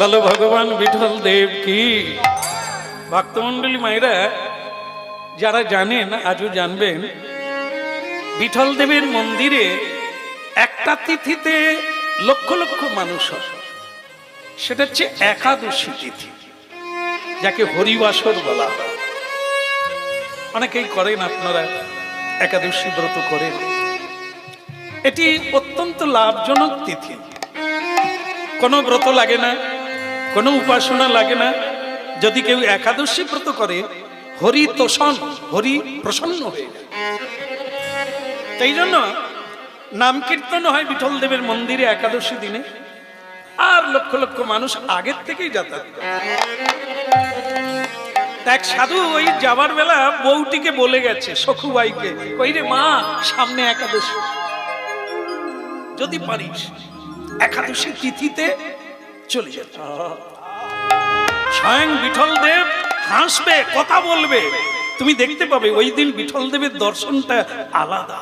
বলো ভগবান বিঠল দেব কি। ভক্তমন্ডলী মায়েরা যারা জানেন আজও জানবেন, বিঠল দেবের মন্দিরে একটা তিথিতে লক্ষ লক্ষ মানুষ হয়। সেটা হচ্ছে একাদশী তিথি, যাকে হরিবাসর বলা হয়। অনেকেই করেন, আপনারা একাদশী ব্রত করেন। এটি অত্যন্ত লাভজনক তিথি। কোনো ব্রত লাগে না, কোনো উপাসনা লাগে না। যদি কেউ একাদশী ব্রত করে, হরি তোষণ, হরি প্রসন্ন হয়ে যায়। সেই জন্য নাম কীর্তন হয় বিঠল দেবের মন্দিরে একাদশী দিনে, আর লক্ষ লক্ষ মানুষ আগের থেকেই যাতায়াত করে। এক সাধু ওই যাবার বেলা বউটিকে বলে গেছে, সখুবাইকে, ওই রে মা, সামনে একাদশী, যদি পারিস একাদশী তিথিতে চলে যেতে। স্বয়ং বিঠল দেব হাসবে, কথা বলবে, তুমি দেখতে পাবে ওই দিন বিঠল দেবের দর্শনটা আলাদা।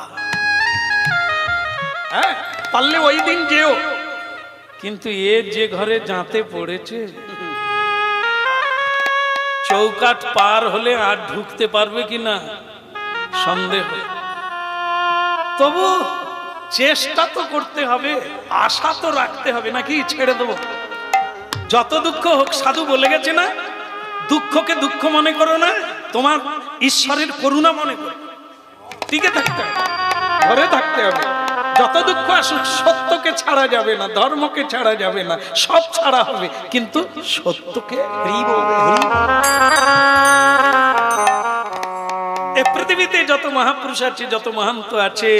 হ্যাঁ, পারলে ওই দিন যেও। কিন্তু এর যে ঘরে জাঁতে পড়েছে, চৌকাঠ পার হলে আর ঢুকতে পারবে কিনা সন্দেহ। তবু চেষ্টা তো করতে হবে, আশা তো রাখতে হবে, নাকি ছেড়ে দেবো? যত দুঃখ হোক, সাধু বলে গেছে না, দুঃখকে দুঃখ মনে করো না, তোমার ঈশ্বরের করুণা মনে করো। টিকে থাকতে হবে, ধরে থাকতে হবে। যত দুঃখ আসুক, সত্যকে ছাড়া যাবে না, ধর্মকে ছাড়া যাবে না, সব ছাড়া হবে, কিন্তু সত্যকে। এই পৃথিবীতে যত মহাপুরুষ আছে, যত মহান্ত আছে,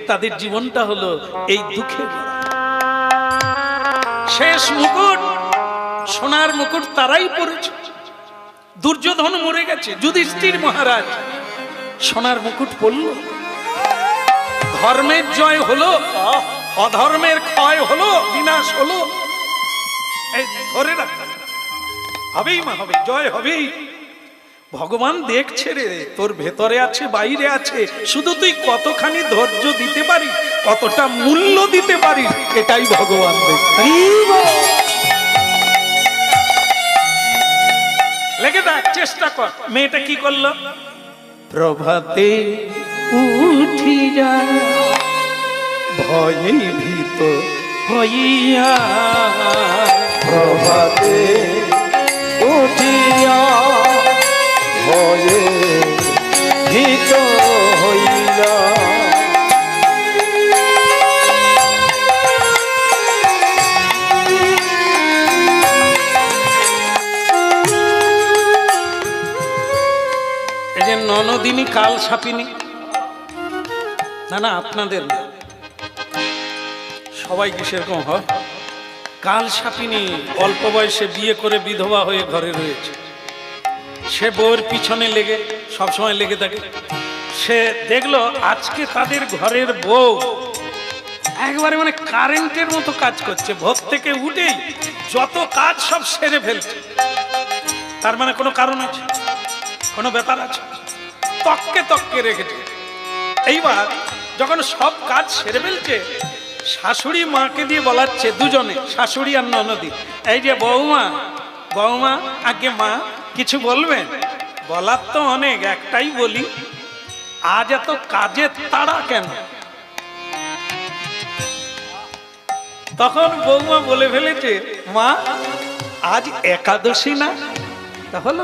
তাদের জীবনটা হলো এই দুঃখে ভরা। শেষ মুকুট, সোনার মুকুট তারাই পড়েছে। দুর্যোধন মরে গেছে, যুধিষ্ঠির মহারাজ সোনার মুকুট পড়ল। ধর্মের জয় হলো, অধর্মের ক্ষয় হলো, বিনাশ হলো। এই ধরে রাখা হবেই, মা হবে, জয় হবেই। ভগবান দেখছে রে, তোর ভেতরে আছে, বাইরে আছে, শুধু তুই কতখানি ধৈর্য দিতে পারিস, কতটা মূল্য দিতে পারিস, এটাই ভগবান দেখছে। লেগে দেখ, চেষ্টা কর। মেয়েটা কি করলো? প্রভাতে উঠি যায় ভয়ে ভীত হইয়া, প্রভাতে উঠিয়া ভয়ে ভীত হইয়া, এই যে ননদিনী কাল সাপিনী, না না আপনাদের না, সবাই কি সেরকম হয়? কাল সাপিনী অল্প বয়সে বিয়ে করে বিধবা হয়ে ঘরে রয়েছে। সে বউয়ের পিছনে লেগে সবসময় লেগে থাকে। সে দেখলো আজকে তাদের ঘরের বউ একবারে মানে কারেন্টের মতো কাজ করছে। ভোর থেকে উঠেই যত কাজ সব সেরে ফেলছে। তার মানে কোনো কারণ আছে, কোনো ব্যাপার আছে, তককে তককে রেখেছে। এইবার যখন সব কাজ সেরে ফেলছে, শাশুড়ি মাকে দিয়ে বলাচ্ছে, দুজনে, শাশুড়ি আর ননদি, এই যে বৌমা, বৌমা, আগে মা কিছু বলবেন? বলার তো অনেক, একটাই বলি, আজ এত কাজের তাড়া কেন? তখন বৌমা বলে ফেলেছে, মা আজ একাদশী না? তাহলে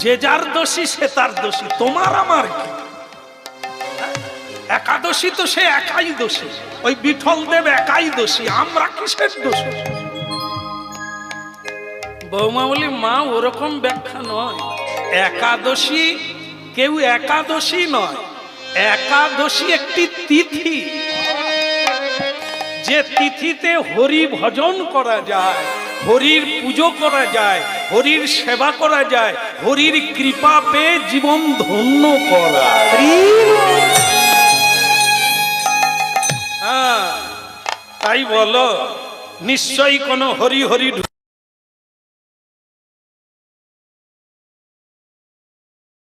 যে যার দোষী সে তার দোষী, তোমার আমার কি? একাদশী তো সে একাই দোষী, ওই বিঠল দেব একাই দোষী, আমরা কিসের দোষী? বৌমা বলি, মা ওরকম ব্যাখ্যা নয়। একাদশী কেউ একাদশী নয়, একাদশী একটি তিথি, যে তিথিতে হরি ভজন করা যায়, হরির পুজো করা যায়, হরির সেবা করা যায়, হরির কৃপা পেয়ে জীবন ধন্য করা। তাই বলো, নিশ্চয়ই কোনো হরি হরি